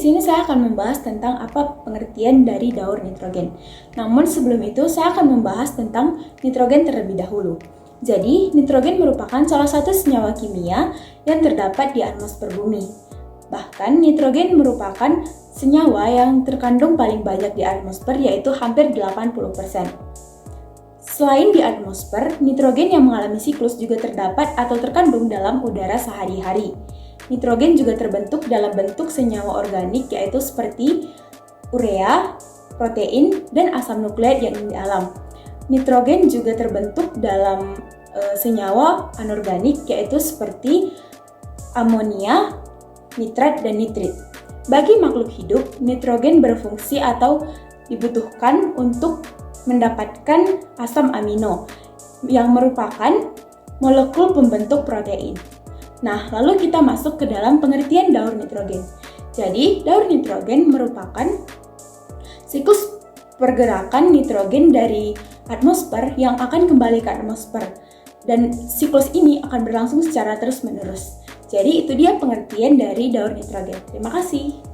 sini saya akan membahas tentang apa pengertian dari daur nitrogen. Namun sebelum itu saya akan membahas tentang nitrogen terlebih dahulu. Jadi, nitrogen merupakan salah satu senyawa kimia yang terdapat di atmosfer bumi. Bahkan, nitrogen merupakan senyawa yang terkandung paling banyak di atmosfer, yaitu hampir 80%. Selain di atmosfer, nitrogen yang mengalami siklus juga terdapat atau terkandung dalam udara sehari-hari. Nitrogen juga terbentuk dalam bentuk senyawa organik, yaitu seperti urea, protein, dan asam nukleat yang di alam. Nitrogen juga terbentuk dalam senyawa anorganik, yaitu seperti amonia, nitrat, dan nitrit. Bagi makhluk hidup, nitrogen berfungsi atau dibutuhkan untuk mendapatkan asam amino yang merupakan molekul pembentuk protein. Nah, lalu kita masuk ke dalam pengertian daur nitrogen. Jadi, daur nitrogen merupakan siklus pergerakan nitrogen dari atmosfer yang akan kembali ke atmosfer. Dan siklus ini akan berlangsung secara terus-menerus. Jadi, itu dia pengertian dari daur nitrogen. Terima kasih.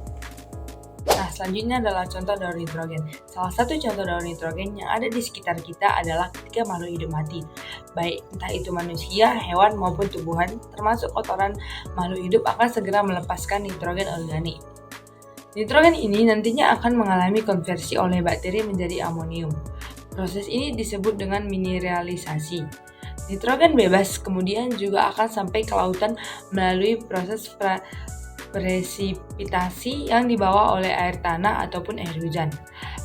Nah, selanjutnya adalah contoh daur nitrogen. Salah satu contoh daur nitrogen yang ada di sekitar kita adalah ketika makhluk hidup mati. Baik entah itu manusia, hewan, maupun tumbuhan, termasuk kotoran makhluk hidup akan segera melepaskan nitrogen organik. Nitrogen ini nantinya akan mengalami konversi oleh bakteri menjadi amonium. Proses ini disebut dengan mineralisasi. Nitrogen bebas kemudian juga akan sampai ke lautan melalui proses presipitasi yang dibawa oleh air tanah ataupun air hujan.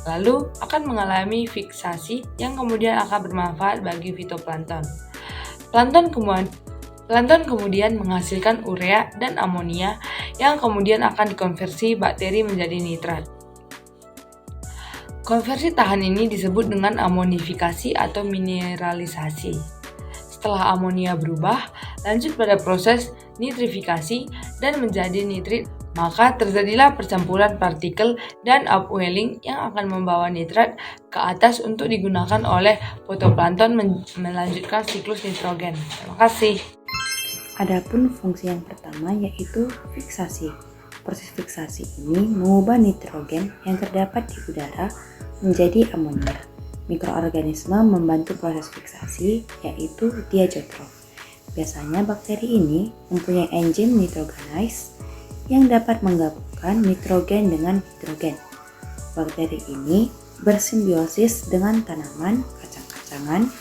Lalu akan mengalami fiksasi yang kemudian akan bermanfaat bagi fitoplankton. Plankton kemudian menghasilkan urea dan amonia yang kemudian akan dikonversi bakteri menjadi nitrat. Konversi tahan ini disebut dengan amonifikasi atau mineralisasi. Setelah amonia berubah, lanjut pada proses nitrifikasi dan menjadi nitrit, maka terjadilah percampuran partikel dan upwelling yang akan membawa nitrat ke atas untuk digunakan oleh fitoplankton melanjutkan siklus nitrogen. Terima kasih. Adapun fungsi yang pertama yaitu fiksasi. Proses fiksasi ini mengubah nitrogen yang terdapat di udara menjadi amonia. Mikroorganisme membantu proses fiksasi yaitu diazotrof. Biasanya bakteri ini mempunyai enzim nitrogenase yang dapat menggabungkan nitrogen dengan hidrogen. Bakteri ini bersimbiosis dengan tanaman, kacang-kacangan,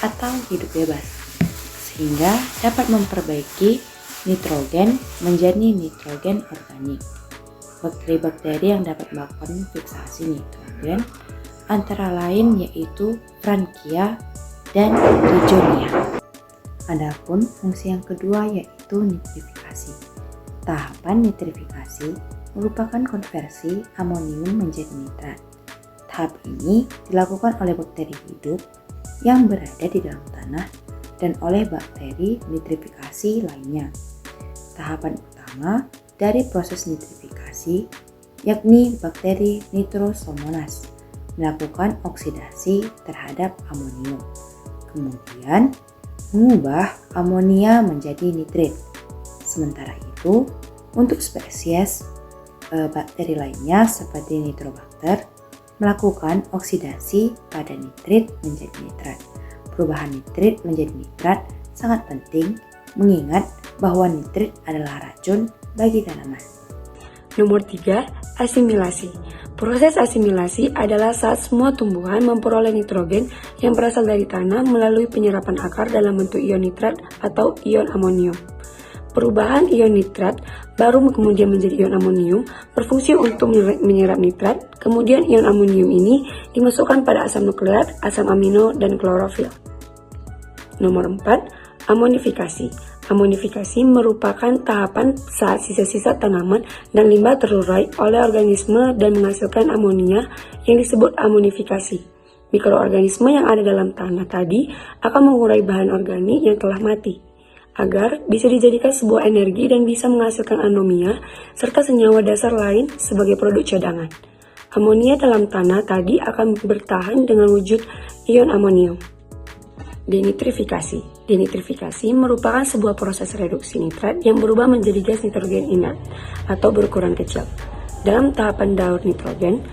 atau hidup bebas, sehingga dapat memperbaiki nitrogen menjadi nitrogen organik. Bakteri-bakteri yang dapat melakukan fiksasi nitrogen antara lain yaitu Frankia dan Rhizonia. Adapun fungsi yang kedua yaitu nitrifikasi. Tahapan nitrifikasi merupakan konversi amonium menjadi nitrat. Tahap ini dilakukan oleh bakteri hidup yang berada di dalam tanah dan oleh bakteri nitrifikasi lainnya. Tahapan utama dari proses nitrifikasi yakni bakteri Nitrosomonas melakukan oksidasi terhadap amonium. Kemudian mengubah amonia menjadi nitrit. Sementara itu, untuk spesies bakteri lainnya seperti Nitrobacter melakukan oksidasi pada nitrit menjadi nitrat. Perubahan nitrit menjadi nitrat sangat penting mengingat bahwa nitrit adalah racun bagi tanaman. Nomor 3, asimilasi. Proses asimilasi adalah saat semua tumbuhan memperoleh nitrogen yang berasal dari tanah melalui penyerapan akar dalam bentuk ion nitrat atau ion amonium. Perubahan ion nitrat baru kemudian menjadi ion amonium berfungsi untuk menyerap nitrat, kemudian ion amonium ini dimasukkan pada asam nukleat, asam amino, dan klorofil. Nomor 4, amonifikasi. Amonifikasi merupakan tahapan saat sisa-sisa tanaman dan limbah terurai oleh organisme dan menghasilkan amonia yang disebut amonifikasi. Mikroorganisme yang ada dalam tanah tadi akan mengurai bahan organik yang telah mati, agar bisa dijadikan sebuah energi dan bisa menghasilkan anomia serta senyawa dasar lain sebagai produk cadangan. Amonia dalam tanah tadi akan bertahan dengan wujud ion amonium. Denitrifikasi. Denitrifikasi merupakan sebuah proses reduksi nitrat yang berubah menjadi gas nitrogen inert atau berukuran kecil. Dalam tahapan daur nitrogen,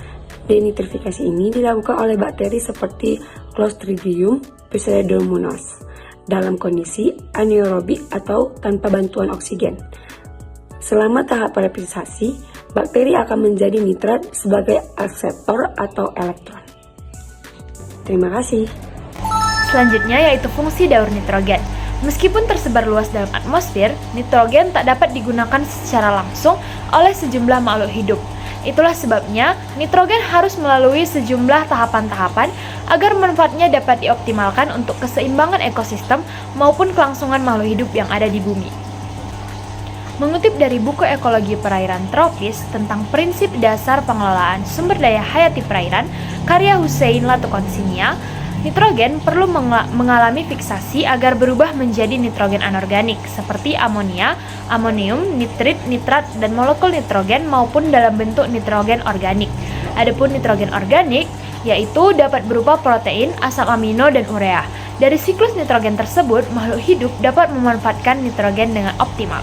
denitrifikasi ini dilakukan oleh bakteri seperti Clostridium pseudomonas dalam kondisi anaerobik atau tanpa bantuan oksigen. Selama tahap replikasi, bakteri akan menjadi nitrat sebagai akseptor atau elektron. Terima kasih. Selanjutnya yaitu fungsi daur nitrogen. Meskipun tersebar luas dalam atmosfer, nitrogen tak dapat digunakan secara langsung oleh sejumlah makhluk hidup. Itulah sebabnya nitrogen harus melalui sejumlah tahapan-tahapan agar manfaatnya dapat dioptimalkan untuk keseimbangan ekosistem maupun kelangsungan makhluk hidup yang ada di bumi. Mengutip dari buku Ekologi Perairan Tropis tentang prinsip dasar pengelolaan sumber daya hayati perairan, karya Hussein Latukonsinia, nitrogen perlu mengalami fiksasi agar berubah menjadi nitrogen anorganik seperti amonia, amonium, nitrit, nitrat, dan molekul nitrogen maupun dalam bentuk nitrogen organik. Adapun nitrogen organik yaitu dapat berupa protein, asam amino, dan urea. Dari siklus nitrogen tersebut, makhluk hidup dapat memanfaatkan nitrogen dengan optimal.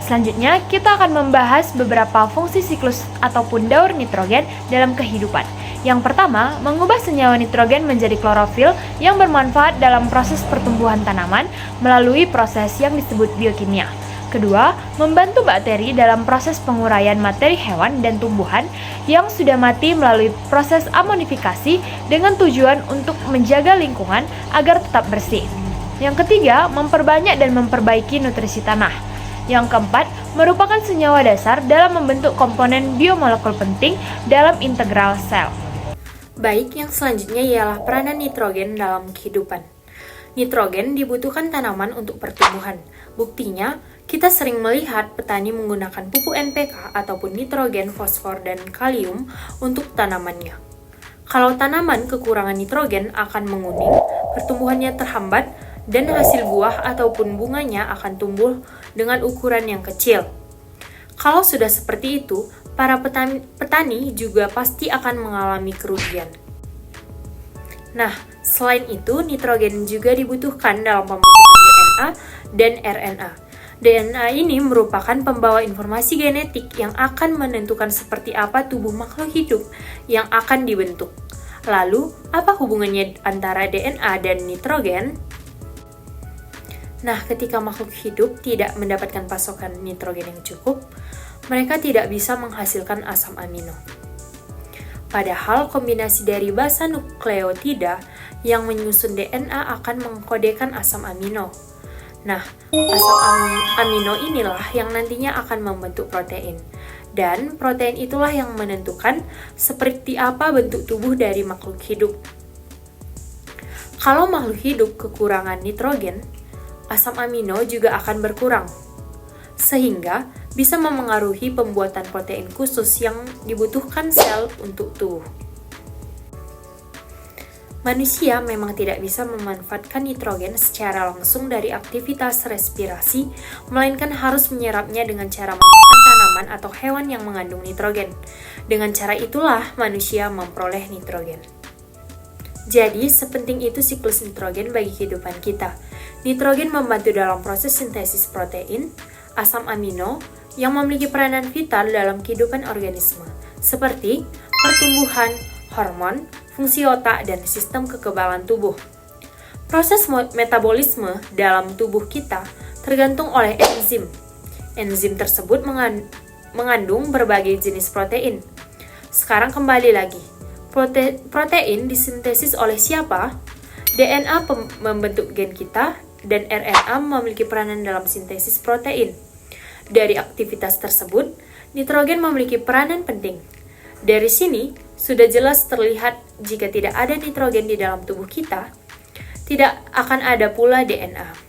Selanjutnya, kita akan membahas beberapa fungsi siklus ataupun daur nitrogen dalam kehidupan. Yang pertama, mengubah senyawa nitrogen menjadi klorofil yang bermanfaat dalam proses pertumbuhan tanaman melalui proses yang disebut biokimia. Kedua, membantu bakteri dalam proses penguraian materi hewan dan tumbuhan yang sudah mati melalui proses amonifikasi dengan tujuan untuk menjaga lingkungan agar tetap bersih. Yang ketiga, memperbanyak dan memperbaiki nutrisi tanah. Yang keempat, merupakan senyawa dasar dalam membentuk komponen biomolekul penting dalam integral sel. Baik, yang selanjutnya ialah peranan nitrogen dalam kehidupan. Nitrogen dibutuhkan tanaman untuk pertumbuhan. Buktinya, kita sering melihat petani menggunakan pupuk NPK ataupun nitrogen, fosfor, dan kalium untuk tanamannya. Kalau tanaman kekurangan nitrogen akan menguning, pertumbuhannya terhambat, dan hasil buah ataupun bunganya akan tumbuh dengan ukuran yang kecil. Kalau sudah seperti itu, para petani juga pasti akan mengalami kerugian. Nah, selain itu, nitrogen juga dibutuhkan dalam pembentukan DNA dan RNA. DNA ini merupakan pembawa informasi genetik yang akan menentukan seperti apa tubuh makhluk hidup yang akan dibentuk. Lalu, apa hubungannya antara DNA dan nitrogen? Nah, ketika makhluk hidup tidak mendapatkan pasokan nitrogen yang cukup, mereka tidak bisa menghasilkan asam amino. Padahal kombinasi dari basa nukleotida yang menyusun DNA akan mengkodekan asam amino. Nah, asam amino inilah yang nantinya akan membentuk protein. Dan protein itulah yang menentukan seperti apa bentuk tubuh dari makhluk hidup. Kalau makhluk hidup kekurangan nitrogen, asam amino juga akan berkurang, sehingga bisa memengaruhi pembuatan protein khusus yang dibutuhkan sel untuk tubuh. Manusia memang tidak bisa memanfaatkan nitrogen secara langsung dari aktivitas respirasi, melainkan harus menyerapnya dengan cara memakan tanaman atau hewan yang mengandung nitrogen. Dengan cara itulah manusia memperoleh nitrogen. Jadi, sepenting itu siklus nitrogen bagi kehidupan kita. Nitrogen membantu dalam proses sintesis protein, asam amino, yang memiliki peranan vital dalam kehidupan organisme, seperti pertumbuhan, hormon, fungsi otak, dan sistem kekebalan tubuh. Proses metabolisme dalam tubuh kita tergantung oleh enzim. Enzim tersebut mengandung berbagai jenis protein. Sekarang kembali lagi. Protein disintesis oleh siapa? DNA membentuk gen kita, dan RNA memiliki peranan dalam sintesis protein. Dari aktivitas tersebut, nitrogen memiliki peranan penting. Dari sini, sudah jelas terlihat jika tidak ada nitrogen di dalam tubuh kita, tidak akan ada pula DNA.